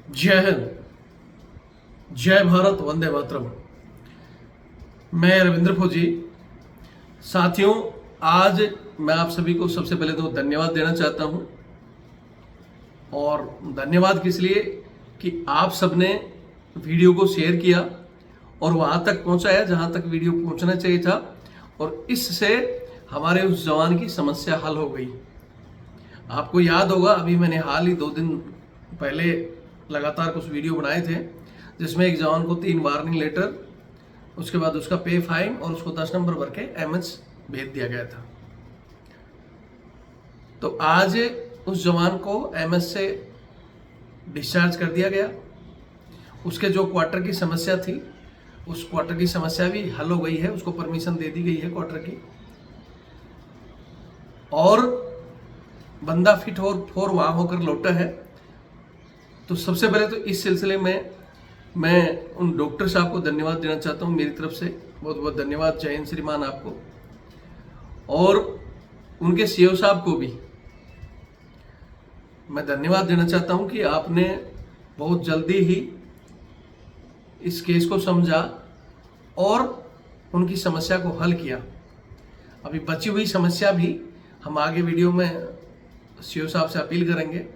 जय हिंद, जय भारत, वंदे मातरम। मैं रविंद्र फौजी। साथियों, आज मैं आप सभी को सबसे पहले तो धन्यवाद देना चाहता हूं। और धन्यवाद किस लिए कि आप सबने वीडियो को शेयर किया और वहां तक पहुंचाया जहां तक वीडियो पहुंचना चाहिए था, और इससे हमारे उस जवान की समस्या हल हो गई। आपको याद होगा, अभी मैंने हाल ही 2 दिन पहले लगातार कुछ वीडियो बनाए थे जिसमें एक जवान को 3 वार्निंग लेटर, उसके बाद उसका पे फाइन और उसको 10 नंबर भर के एमएच भेज दिया गया था। तो आज उस जवान को एमएच से डिस्चार्ज कर दिया गया। उसके जो क्वार्टर की समस्या थी, उस क्वार्टर की समस्या भी हल हो गई है, उसको परमिशन दे दी गई है क्वार्टर की, और बंदा फिट और वहां होकर लौटा है। तो सबसे पहले तो इस सिलसिले में मैं उन डॉक्टर साहब को धन्यवाद देना चाहता हूं, मेरी तरफ से बहुत बहुत धन्यवाद। जय हिंद श्रीमान आपको, और उनके सीओ साहब को भी मैं धन्यवाद देना चाहता हूं कि आपने बहुत जल्दी ही इस केस को समझा और उनकी समस्या को हल किया। अभी बची हुई समस्या भी हम आगे वीडियो में सीओ साहब से अपील करेंगे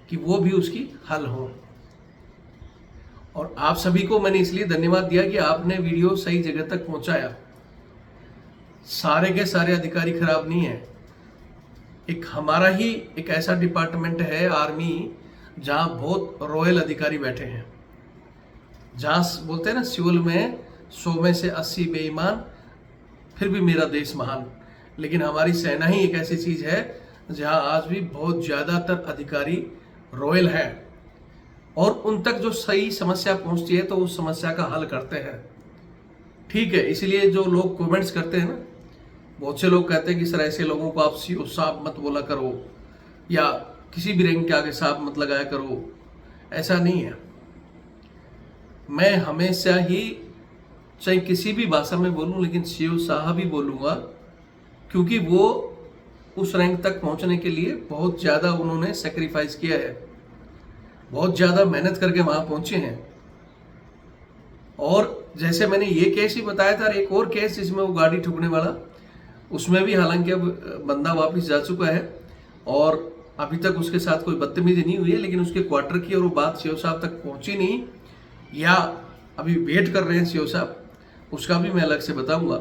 कि वो भी उसकी हल हो। और आप सभी को मैंने इसलिए धन्यवाद दिया कि आपने वीडियो सही जगह तक पहुंचाया। सारे के सारे अधिकारी खराब नहीं है। एक हमारा ही एक ऐसा डिपार्टमेंट है आर्मी जहां बहुत रॉयल अधिकारी बैठे हैं, जहां बोलते हैं ना सिविल में 100 में से 80 बेईमान, फिर भी मेरा देश महान। लेकिन हमारी सेना ही एक ऐसी चीज है जहां आज भी बहुत ज्यादातर अधिकारी रॉयल है, और उन तक जो सही समस्या पहुंचती है तो उस समस्या का हल करते हैं। ठीक है, इसलिए जो लोग कमेंट्स करते हैं ना, बहुत से लोग कहते हैं कि सर ऐसे लोगों को आप सीओ साहब मत बोला करो, या किसी भी रैंक के आगे साहब मत लगाया करो। ऐसा नहीं है। मैं हमेशा ही चाहे किसी भी भाषा में बोलूं, लेकिन सीओ साहब ही बोलूंगा, क्योंकि वो उस रैंक तक पहुंचने के लिए बहुत ज्यादा उन्होंने सेक्रीफाइस किया है, बहुत ज्यादा मेहनत करके वहां पहुंचे हैं। और जैसे मैंने ये केस ही बताया था, एक और केस जिसमें वो गाड़ी ठुकने वाला, उसमें भी हालांकि अब बंदा वापस जा चुका है और अभी तक उसके साथ कोई बदतमीजी नहीं हुई है, लेकिन उसके क्वार्टर की और वो बात सीओ साहब तक पहुंची नहीं, या अभी वेट कर रहे हैं सीओ साहब, उसका भी मैं अलग से बताऊंगा।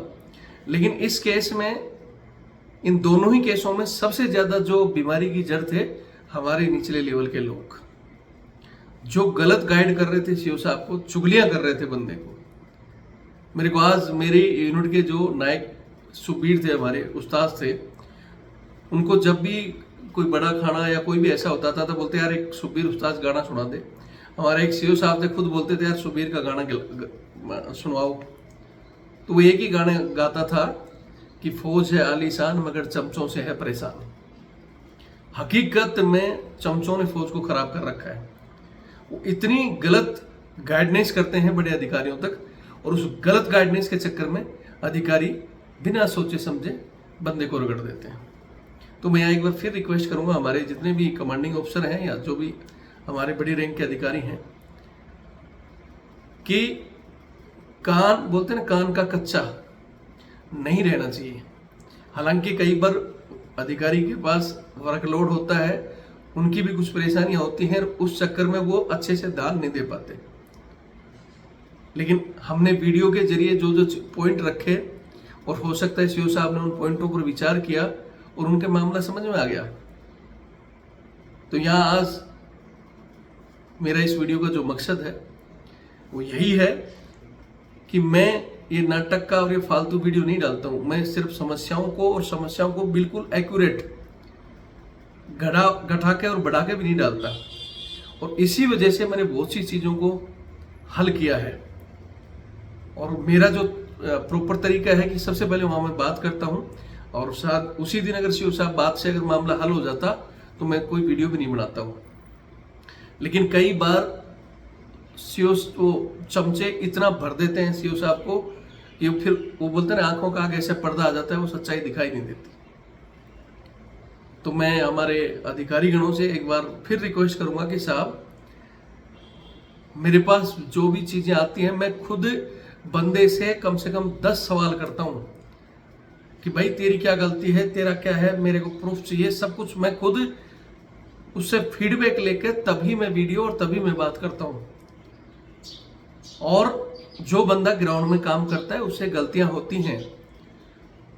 लेकिन इस केस में, इन दोनों ही केसों में सबसे ज्यादा जो बीमारी की जड़ थे, हमारे निचले लेवल के लोग जो गलत गाइड कर रहे थे सीओ साहब को, चुगलियां कर रहे थे बंदे को। मेरे को आज मेरी यूनिट के जो नायक सुबीर थे, हमारे उस्ताद थे, उनको जब भी कोई बड़ा खाना या कोई भी ऐसा होता था तो बोलते यार एक सुबीर उस्ताद गाना सुना दे। हमारे एक सीओ साहब थे, खुद बोलते थे यार सुबीर का गाना सुनवाओ। तो वो एक ही गाने गाता था कि फौज है आलीशान मगर चमचों से है परेशान। हकीकत में चमचों ने फौज को खराब कर रखा है। वो इतनी गलत गाइडेंस करते हैं बड़े अधिकारियों तक, और उस गलत गाइडेंस के चक्कर में अधिकारी बिना सोचे समझे बंदे को रगड़ देते हैं। तो मैं यहाँ एक बार फिर रिक्वेस्ट करूंगा हमारे जितने भी कमांडिंग ऑफिसर हैं या जो भी हमारे बड़ी रैंक के अधिकारी हैं, कि कान बोलते हैं ना, कान का कच्चा नहीं रहना चाहिए। हालांकि कई बार अधिकारी के पास वर्कलोड होता है, उनकी भी कुछ परेशानियां होती हैं, उस चक्कर में वो अच्छे से ध्यान नहीं दे पाते। लेकिन हमने वीडियो के जरिए जो जो पॉइंट रखे, और हो सकता है सीओ साहब ने उन पॉइंटों पर विचार किया और उनके मामला समझ में आ गया। तो यहां आज मेरा इस वीडियो का जो मकसद है वो यही है कि मैं ये नाटक का और ये फालतू वीडियो नहीं डालता हूं। मैं सिर्फ समस्याओं को, और समस्याओं को बिल्कुल एक्यूरेट घटा के और बढ़ा के भी नहीं डालता। और इसी वजह से मैंने बहुत सी चीजों को हल किया है। और मेरा जो प्रॉपर तरीका है कि सबसे पहले वहां मैं बात करता हूं, और साथ उसी दिन अगर सीओ साहब बात से अगर मामला हल हो जाता तो मैं कोई वीडियो भी नहीं बनाता हूं। लेकिन कई बार सीओ चमचे इतना भर देते हैं सीओ साहब को कि फिर वो बोलते हैं आंखों का आगे ऐसे पर्दा आ जाता है, वो सच्चाई दिखाई नहीं देती। तो मैं हमारे अधिकारी गणों से एक बार फिर रिक्वेस्ट करूंगा कि साहब मेरे पास जो भी चीज़ें आती हैं मैं खुद बंदे से कम 10 सवाल करता हूँ कि भाई तेरी क्या गलती है, तेरा क्या है, मेरे को प्रूफ चाहिए। सब कुछ मैं खुद उससे फीडबैक लेकर तभी मैं वीडियो और तभी मैं बात करता हूँ। और जो बंदा ग्राउंड में काम करता है उससे गलतियां होती हैं।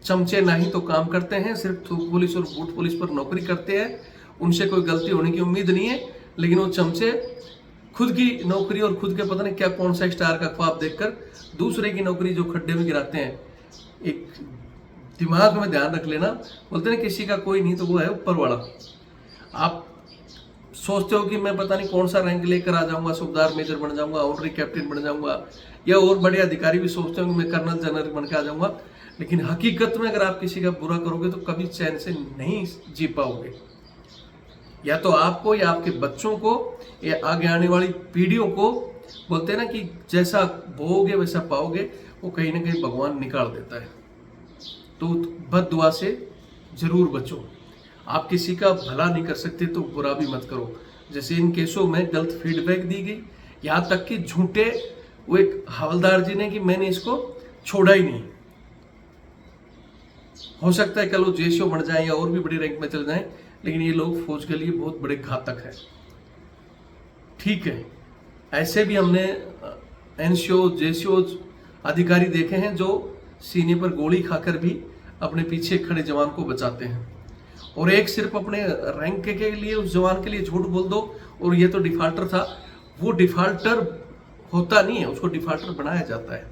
चमचे नहीं तो काम करते हैं, सिर्फ थूक पुलिस और बूट पुलिस पर नौकरी करते हैं, उनसे कोई गलती होने की उम्मीद नहीं है। लेकिन वो चमचे खुद की नौकरी और खुद के पता नहीं क्या कौन सा स्टार का ख्वाब देखकर दूसरे की नौकरी जो खड्डे में गिराते हैं। एक दिमाग में ध्यान रख लेना, बोलते हैं किसी का कोई नहीं तो वो है ऊपर वाला। आप सोचते हो कि मैं पता नहीं कौन सा रैंक लेकर आ जाऊंगा, सूबेदार मेजर बन जाऊंगा, ऑनरी कैप्टन बन जाऊंगा, या और बड़े अधिकारी भी सोचते हो कि मैं कर्नल जनरल बन के आ जाऊंगा। लेकिन हकीकत में अगर आप किसी का बुरा करोगे तो कभी चैन से नहीं जी पाओगे। या तो आपको या आपके बच्चों को या आगे आने वाली पीढ़ियों को, बोलते हैं ना कि जैसा बोओगे वैसा पाओगे, वो कहीं ना कहीं भगवान निकाल देता है। तो बद दुआ से जरूर बचो। आप किसी का भला नहीं कर सकते तो बुरा भी मत करो। जैसे इन केसों में गलत फीडबैक दी गई, यहाँ तक कि झूठे वो एक हवलदार जी ने कि मैंने इसको छोड़ा ही नहीं। हो सकता है कल वो जेसीओ बन जाए या और भी बड़ी रैंक में चल जाए, लेकिन ये लोग फौज के लिए बहुत बड़े घातक है। ठीक है, ऐसे भी हमने एनसीओ जेसीओ अधिकारी देखे हैं जो सीने पर गोली खाकर भी अपने पीछे खड़े जवान को बचाते हैं। और एक सिर्फ अपने रैंक के लिए उस जवान के लिए झूठ बोल दो और ये तो डिफाल्टर था, वो डिफाल्टर होता नहीं है, उसको डिफाल्टर बनाया जाता है।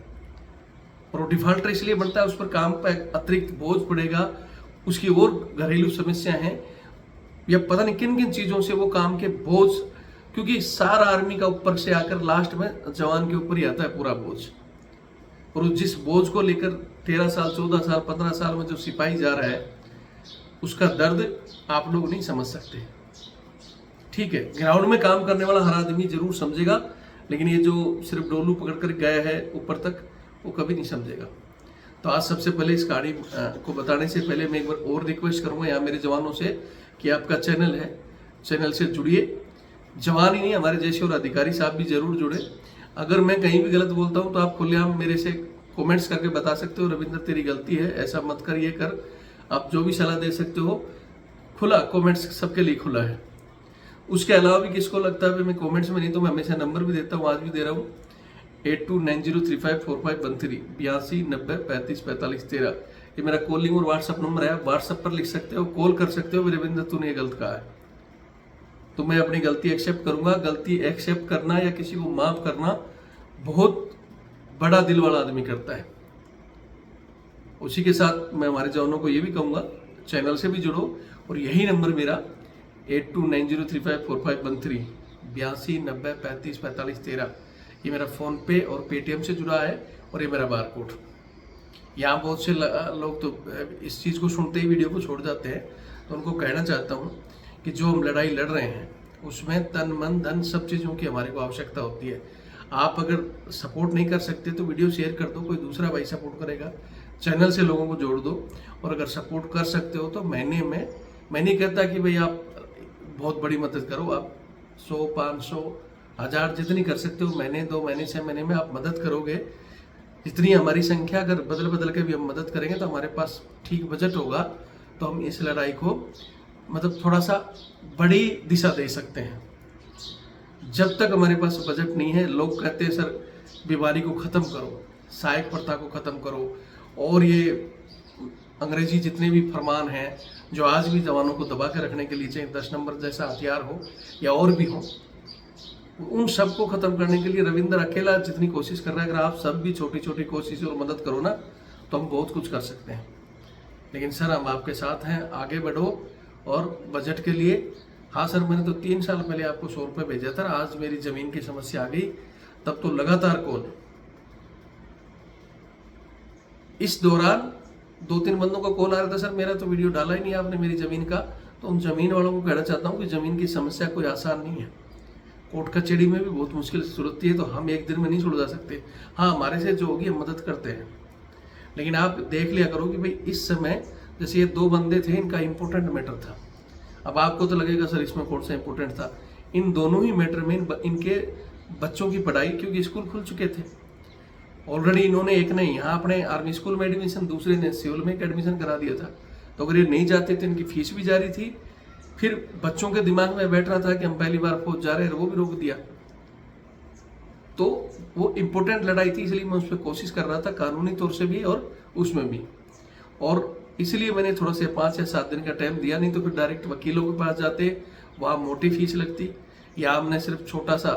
और वो डिफाल्टर इसलिए बनता है, उस पर काम पर अतिरिक्त बोझ पड़ेगा, उसकी और घरेलू समस्या हैं, या पता नहीं किन किन चीज़ों से वो काम के बोझ, क्योंकि सारा आर्मी का ऊपर से आकर लास्ट में जवान के ऊपर ही आता है पूरा बोझ। और जिस बोझ को लेकर 13 साल 14 साल 15 साल में जो सिपाही जा रहा है, उसका दर्द आप लोग नहीं समझ सकते। ठीक है, ग्राउंड में काम करने वाला हर आदमी जरूर समझेगा, लेकिन ये जो सिर्फ डोलू पकड़ कर गया है ऊपर तक, वो कभी नहीं समझेगा। तो आज सबसे पहले इस कहानी को बताने से पहले मैं एक बार और रिक्वेस्ट करूंगा यहाँ मेरे जवानों से कि आपका चैनल है, चैनल से जुड़िए। जवान ही नहीं, हमारे जैसे और अधिकारी साहब भी जरूर जुड़े। अगर मैं कहीं भी गलत बोलता हूँ तो आप खुलेआम मेरे से कमेंट्स करके बता सकते हो, रविंद्र तेरी गलती है, ऐसा मत कर, ये कर। आप जो भी सलाह दे सकते हो, खुला कमेंट्स सबके लिए खुला है। उसके अलावा भी किसको लगता है मैं कमेंट्स में नहीं, तो मैं हमेशा नंबर भी देता हूँ, आज भी दे रहा हूँ 8290354513 8290354513। ये मेरा कॉलिंग और व्हाट्सअप नंबर है, व्हाट्सअप पर लिख सकते हो, कॉल कर सकते हो, रविंद्र तूने ये गलत कहा है। तो मैं अपनी गलती एक्सेप्ट करूंगा। गलती एक्सेप्ट करना या किसी को माफ करना बहुत बड़ा दिल वाला आदमी करता है। उसी के साथ मैं हमारे जवानों को ये भी कहूंगा, चैनल से भी जुड़ो, और यही नंबर मेरा 8290354513 8290354513, ये मेरा फ़ोन पे और पेटीएम से जुड़ा है, और ये मेरा बारकोड। यहाँ बहुत से लोग तो इस चीज़ को सुनते ही वीडियो को छोड़ जाते हैं, तो उनको कहना चाहता हूँ कि जो हम लड़ाई लड़ रहे हैं उसमें तन मन धन सब चीज़ों की हमारे को आवश्यकता होती है। आप अगर सपोर्ट नहीं कर सकते तो वीडियो शेयर कर दो, कोई दूसरा भाई सपोर्ट करेगा। चैनल से लोगों को जोड़ दो, और अगर सपोर्ट कर सकते हो तो महीने में, मैं नहीं कहता कि भाई आप बहुत बड़ी मदद करो, आप 100 500 1000 जितनी कर सकते हो, महीने 2 महीने 6 महीने में आप मदद करोगे। जितनी हमारी संख्या अगर बदल बदल के भी हम मदद करेंगे तो हमारे पास ठीक बजट होगा, तो हम इस लड़ाई को मतलब थोड़ा सा बड़ी दिशा दे सकते हैं। जब तक हमारे पास बजट नहीं है, लोग कहते हैं सर बीमारी को ख़त्म करो, सहायक प्रथा को ख़त्म करो, और ये अंग्रेजी जितने भी फरमान हैं जो आज भी जवानों को दबा के रखने के लिए, चाहे 10 नंबर जैसा हथियार हो या और भी हो, उन सब को ख़त्म करने के लिए रविंद्र अकेला जितनी कोशिश कर रहा है, अगर आप सब भी छोटी छोटी कोशिश और मदद करो ना, तो हम बहुत कुछ कर सकते हैं। लेकिन सर हम आपके साथ हैं, आगे बढ़ो। और बजट के लिए, हाँ सर मैंने तो 3 साल पहले आपको 100 रुपये भेजा था, आज मेरी ज़मीन की समस्या आ गई, तब तो लगातार कॉल। इस दौरान 2-3 बंदों का कॉल आ रहा था, सर मेरा तो वीडियो डाला ही नहीं आपने मेरी ज़मीन का। तो उन ज़मीन वालों को कहना चाहता हूँ कि ज़मीन की समस्या कोई आसान नहीं है, कोर्ट कचहरी में भी बहुत मुश्किल से सुलझती है, तो हम एक दिन में नहीं सुलझा सकते। हाँ हमारे से जो होगी हम मदद करते हैं, लेकिन आप देख लिया करो कि भाई इस समय जैसे ये 2 बंदे थे, इनका इम्पोर्टेंट मैटर था। अब आपको तो लगेगा सर इसमें कौन सा इम्पोर्टेंट था, इन दोनों ही मैटर में इनके बच्चों की पढ़ाई, क्योंकि स्कूल खुल चुके थे ऑलरेडी, इन्होंने एक ने यहाँ अपने आर्मी स्कूल में एडमिशन, दूसरे ने सिविल में एक एडमिशन करा दिया था। तो अगर ये नहीं जाते तो इनकी फीस भी जारी थी। फिर बच्चों के दिमाग में बैठ रहा था कि हम पहली बार फौज जा रहे हैं, वो भी रोक दिया। तो वो इम्पोर्टेंट लड़ाई थी, इसलिए मैं उस पर कोशिश कर रहा था, कानूनी तौर से भी और उसमें भी। और इसलिए मैंने थोड़ा से 5 या 7 दिन का टाइम दिया, नहीं तो फिर डायरेक्ट वकीलों के पास जाते, वहाँ मोटी फीस लगती। या हमने सिर्फ छोटा सा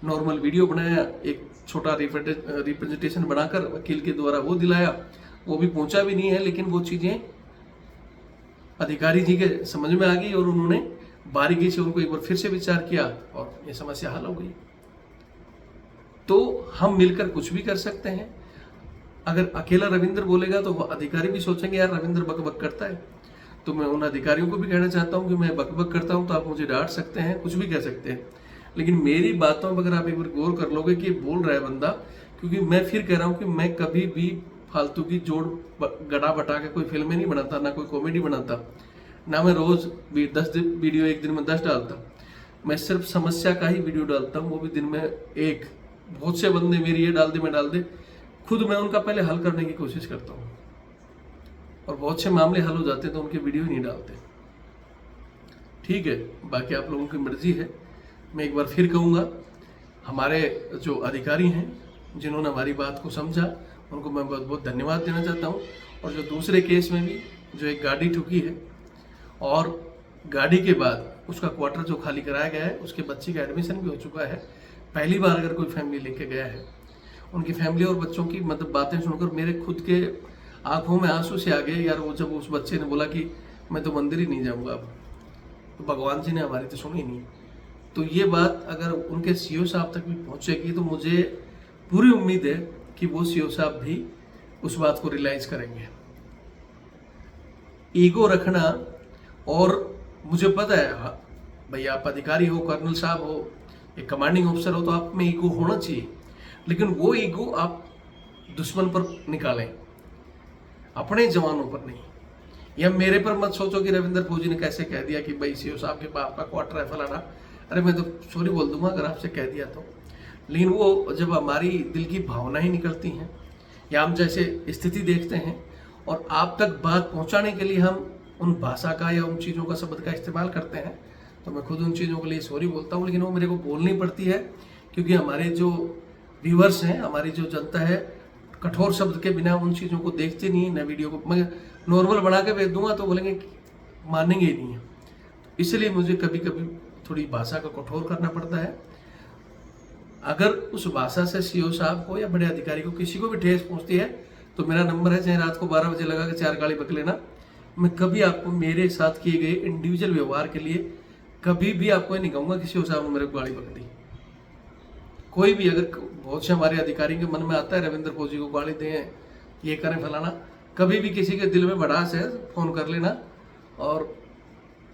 नॉर्मल वीडियो बनाया, एक छोटा रिप्रेजेंटेशन बनाकर वकील के द्वारा वो दिलाया, वो भी पहुंचा भी नहीं है, लेकिन वो चीज़ें अधिकारी जी के समझ में आ गई और उन्होंने बारीकी से उनको एक बार फिर से विचार किया और ये समस्या हल हो गई। तो हम मिलकर कुछ भी कर सकते हैं। अगर अकेला रविंद्र बोलेगा तो वह अधिकारी भी सोचेंगे यार रविंद्र बकबक करता है। तो मैं उन अधिकारियों को भी कहना चाहता हूं कि मैं बकबक करता हूं तो आप मुझे डांट सकते हैं, कुछ भी कह सकते हैं, लेकिन मेरी बातों पर अगर आप एक बार गौर कर लोगे कि बोल रहा है बंदा, क्योंकि मैं फिर कह रहा हूं कि मैं कभी भी फालतू की जोड़ गड़ा बटा के कोई फिल्में नहीं बनाता, ना कोई कॉमेडी बनाता, ना मैं रोज 10 वीडियो एक दिन में 10 डालता। मैं सिर्फ समस्या का ही वीडियो डालता हूँ, वो भी दिन में एक। बहुत से बंदे मेरी ये डाल दे मैं डाल दे, खुद मैं उनका पहले हल करने की कोशिश करता हूँ और बहुत से मामले हल हो जाते तो उनके वीडियो ही नहीं डालते। ठीक है, बाकी आप लोगों की मर्जी है। मैं एक बार फिर कहूँगा, हमारे जो अधिकारी हैं जिन्होंने हमारी बात को समझा उनको मैं बहुत बहुत धन्यवाद देना चाहता हूँ। और जो दूसरे केस में भी जो एक गाड़ी ठुकी है और गाड़ी के बाद उसका क्वार्टर जो खाली कराया गया है, उसके बच्चे का एडमिशन भी हो चुका है। पहली बार अगर कोई फैमिली लेके गया है, उनकी फैमिली और बच्चों की मतलब बातें सुनकर मेरे खुद के आंखों में आंसू से आ गए यार। वो जब उस बच्चे ने बोला कि मैं तो मंदिर ही नहीं जाऊंगा अब, तो भगवान जी ने हमारी तो सुनी नहीं। तो ये बात अगर उनके सीओ साहब तक भी पहुंचेगी तो मुझे पूरी उम्मीद है कि वो सीओ साहब भी उस बात को रियलाइज करेंगे। ईगो रखना, और मुझे पता है भाई आप अधिकारी हो, कर्नल साहब हो, एक कमांडिंग ऑफिसर हो, तो आप में ईगो होना चाहिए, लेकिन वो ईगो आप दुश्मन पर निकालें, अपने जवानों पर नहीं। या मेरे पर मत सोचो कि रविंद्र फौजी ने कैसे कह दिया कि भाई सीओ साहब के बाप का क्वार्टर है फलाना। अरे मैं तो सॉरी बोल दूंगा अगर आपसे कह दिया तो, लेकिन वो जब हमारी दिल की भावना ही निकलती हैं या हम जैसे स्थिति देखते हैं और आप तक बात पहुंचाने के लिए हम उन भाषा का या उन चीज़ों का शब्द का इस्तेमाल करते हैं, तो मैं खुद उन चीज़ों के लिए सॉरी बोलता हूँ। लेकिन वो मेरे को बोलनी पड़ती है क्योंकि हमारे जो व्यूअर्स हैं, हमारी जो जनता है, कठोर शब्द के बिना उन चीज़ों को देखते नहीं है। न वीडियो को मैं नॉर्मल बना के भेज दूंगा तो बोलेंगे मानेंगे ही नहीं है। इसलिए मुझे कभी कभी थोड़ी भाषा का कठोर करना पड़ता है। अगर उस भाषा से सीओ साहब को या बड़े अधिकारी को किसी को भी ठेस पहुंचती है तो मेरा नंबर है, चाहे रात को 12 बजे लगा के 4 गाली बक लेना। मैं कभी आपको मेरे साथ किए गए इंडिविजुअल व्यवहार के लिए कभी भी आपको नहीं कहूँगा कि सीओ साहब ने मेरे को गाली बक दी। कोई भी अगर बहुत से हमारे अधिकारी के मन में आता है रविंद्र फौजी को गाली दें, ये करें फलाना, कभी भी किसी के दिल में भड़ास है फोन कर लेना और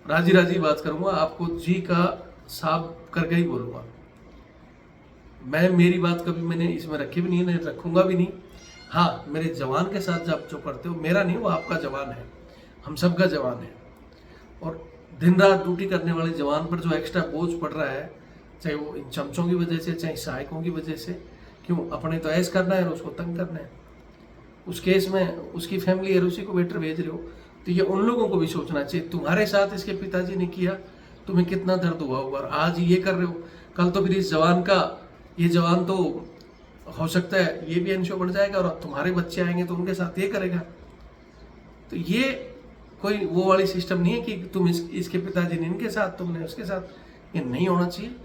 राजी राजी बात करूंगा, आपको जी का साफ करके ही बोलूंगा। मैं मेरी बात कभी मैंने इसमें रखी भी नहीं है, रखूंगा भी नहीं। हाँ, मेरे जवान के साथ जब जो करते हो, मेरा नहीं, वो आपका जवान है, हम सबका जवान है। और दिन रात ड्यूटी करने वाले जवान पर जो एक्स्ट्रा बोझ पड़ रहा है, चाहे वो इन चमचों की वजह से, चाहे सहायकों की वजह से, क्यों अपने तो ऐश करना है और उसको तंग करना है। उस केस में उसकी फैमिली है, उसी को वेटर भेज रहे हो, तो ये उन लोगों को भी सोचना चाहिए। तुम्हारे साथ इसके पिताजी ने किया, तुम्हें कितना दर्द हुआ होगा, आज ये कर रहे हो, कल तो फिर इस जवान का, ये जवान तो हो सकता है ये भी अंशों बढ़ जाएगा और तुम्हारे बच्चे आएंगे तो उनके साथ ये करेगा। तो ये कोई वो वाली सिस्टम नहीं है कि तुम इसके पिताजी ने इनके साथ, तुमने उसके साथ, ये नहीं होना चाहिए।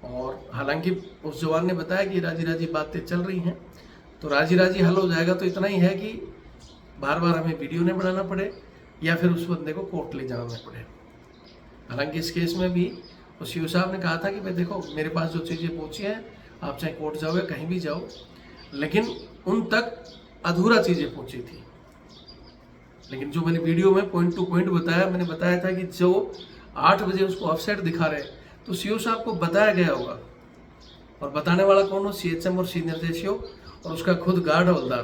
और हालांकि उस जवान ने बताया कि राजी राजी बातें चल रही हैं, तो राजी राजी हल हो जाएगा। तो इतना ही है कि बार बार हमें वीडियो नहीं बनाना पड़े या फिर उस बंदे को कोर्ट ले जाना पड़े। हालांकि इस केस में भी उस सीओ साहब ने कहा था कि भाई देखो मेरे पास जो चीज़ें पहुँची हैं, आप चाहे कोर्ट जाओ या कहीं भी जाओ, लेकिन उन तक अधूरा चीज़ें पहुँची थी। लेकिन जो मैंने वीडियो में पॉइंट टू पॉइंट बताया, मैंने बताया था कि जो 8 बजे उसको ऑफसेट दिखा रहे, तो सीओ साहब को बताया गया होगा। और बताने वाला कौन हो? सीएचएम और सीनियर जेसीओ और उसका खुद गार्ड हवलदार।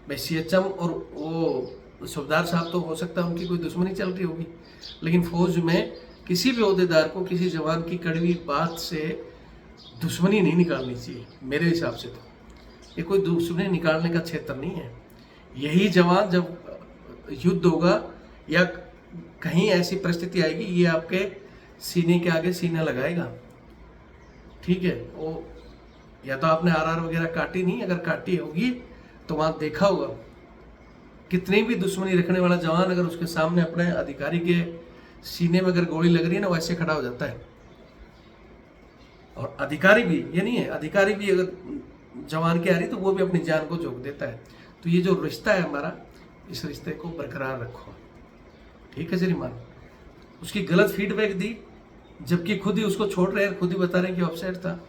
भाई सीएचएम और वो सूबेदार साहब तो हो सकता है उनकी कोई दुश्मनी चल रही होगी, लेकिन फौज में किसी भी ओहदेदार को किसी जवान की कड़वी बात से दुश्मनी नहीं निकालनी चाहिए मेरे हिसाब से। तो ये कोई दुश्मनी निकालने का क्षेत्र नहीं है। यही जवान जब युद्ध होगा या कहीं ऐसी परिस्थिति आएगी, ये आपके सीने के आगे सीना लगाएगा, ठीक है। वो या तो आपने आरआर वगैरह काटी नहीं, अगर काटी होगी तो वहाँ देखा होगा कितनी भी दुश्मनी रखने वाला जवान अगर उसके सामने अपने अधिकारी के सीने में अगर गोली लग रही है ना, वैसे खड़ा हो जाता है। और अधिकारी भी, ये नहीं है, अधिकारी भी अगर जवान की आ रही तो वो भी अपनी जान को झोंक देता है। तो ये जो रिश्ता है हमारा, इस रिश्ते को बरकरार रखो, ठीक है श्रीमान। उसकी गलत फीडबैक दी, जबकि खुद ही उसको छोड़ रहे हैं, खुद ही बता रहे हैं कि अपसेट था।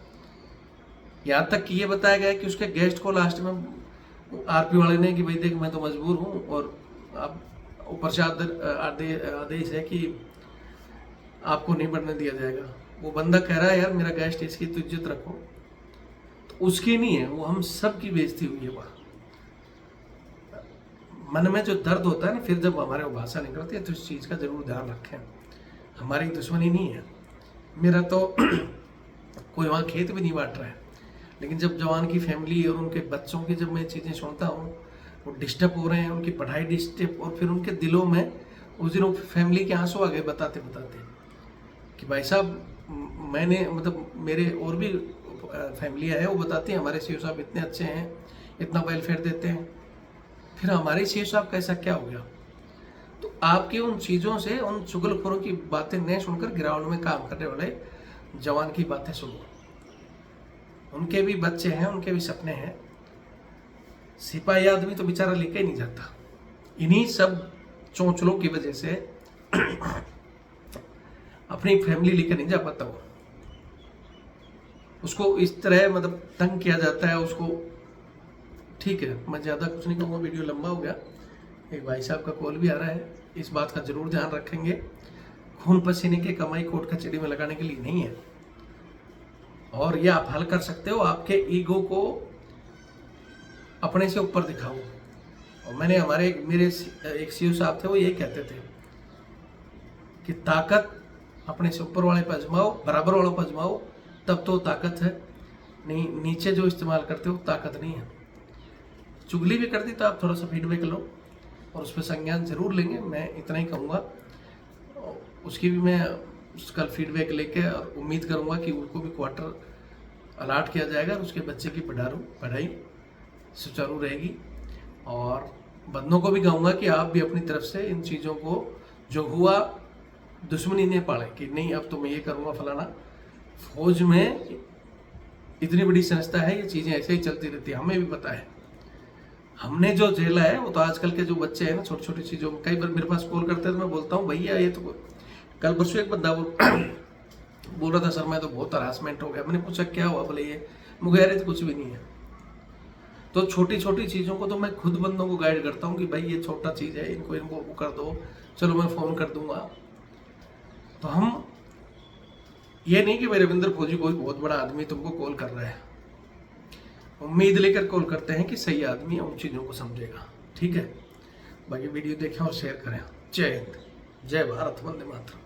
यहाँ तक कि ये बताया गया कि उसके गेस्ट को लास्ट में आरपी वाले ने कि भाई देख मैं तो मजबूर हूँ, और अब ऊपर से आदेश है कि आपको नहीं बढ़ने दिया जाएगा। वो बंदा कह रहा है यार मेरा गेस्ट है, इसकी तो इज्जत रखो। तो उसकी नहीं है, वो हम सब की बेइज्जती हुई है वहाँ। मन में जो दर्द होता है ना, फिर जब हमारे वो भाषा निकलती है, तो इस चीज़ का जरूर ध्यान रखें। हमारी दुश्मनी नहीं है, मेरा तो कोई वहाँ खेत भी नहीं बांट रहा है, लेकिन जब जवान की फैमिली और उनके बच्चों की जब मैं चीज़ें सुनता हूँ, वो डिस्टर्ब हो रहे हैं, उनकी पढ़ाई डिस्टर्ब, और फिर उनके दिलों में उस दिन फैमिली के आंसू आ गए बताते बताते कि भाई साहब मैंने, मतलब मेरे और भी फैमिलियाँ हैं, वो बताती हैं हमारे सीओ साहब इतने अच्छे हैं, इतना वेलफेयर देते हैं। फिर हमारे सीओ साहब का ऐसा क्या हो गया? तो आपकी उन चीज़ों से, उन चुगलखोरों की बातें न सुनकर ग्राउंड में काम करने वाले जवान की बातें सुनो। उनके भी बच्चे हैं, उनके भी सपने हैं। सिपाही आदमी तो बेचारा लेके ही नहीं जाता। इन्हीं सब चोंचलों की वजह से अपनी फैमिली लेकर नहीं जा पाता। वो उसको इस तरह मतलब तंग किया जाता है उसको। ठीक है, मैं ज़्यादा कुछ नहीं कहूँगा, वीडियो लंबा हो गया। एक भाई साहब का कॉल भी आ रहा है, इस बात का जरूर ध्यान रखेंगे। खून पसीने की कमाई कोर्ट कचहरी में लगाने के लिए नहीं है, और ये आप हल कर सकते हो। आपके ईगो को अपने से ऊपर दिखाओ। और मैंने मेरे एक सीओ साहब थे, वो यही कहते थे कि ताकत अपने से ऊपर वाले पर आजमाओ, बराबर वालों पर आजमाओ, तब तो ताकत है। नहीं, नीचे जो इस्तेमाल करते हो ताकत नहीं है। चुगली भी करती तो आप थोड़ा सा फीडबैक लो और उस पर संज्ञान जरूर लेंगे, मैं इतना ही कहूँगा। उसकी भी मैं कल फीडबैक लेके और उम्मीद करूँगा कि उनको भी क्वार्टर अलाट किया जाएगा और उसके बच्चे की पढ़ाई सुचारू रहेगी। और बंदों को भी कहूँगा कि आप भी अपनी तरफ से इन चीज़ों को, जो हुआ, दुश्मनी नहीं पाले कि नहीं अब तो मैं ये करूँगा फलाना। फौज में इतनी बड़ी संस्था है, ये चीज़ें ऐसे ही चलती रहती है, हमें भी पता है। हमने जो झेला है वो तो आजकल के जो बच्चे हैं ना, छोटी छोटी चीज़ों में, कई बार मेरे पास कॉल करते हैं तो मैं बोलता हूँ भैया ये तो, कल परसों एक बंदा बोल रहा था सर मैं तो बहुत हरासमेंट हो गया। मैंने पूछा क्या हुआ? बोले ये, मुझे यार तो कुछ भी नहीं है। तो छोटी छोटी चीज़ों को तो मैं खुद बंदों को गाइड करता हूँ कि भाई ये छोटा चीज़ है, इनको वो कर दो, चलो मैं फ़ोन कर दूंगा। तो हम ये नहीं कि भाई रविंद्र फौजी कोई बहुत बड़ा आदमी तुमको कॉल कर रहा है, उम्मीद लेकर कॉल करते हैं कि सही आदमी है, उन चीज़ों को समझेगा। ठीक है, बाकी वीडियो देखें और शेयर करें। जय हिंद, जय भारत, वंदे मातरम।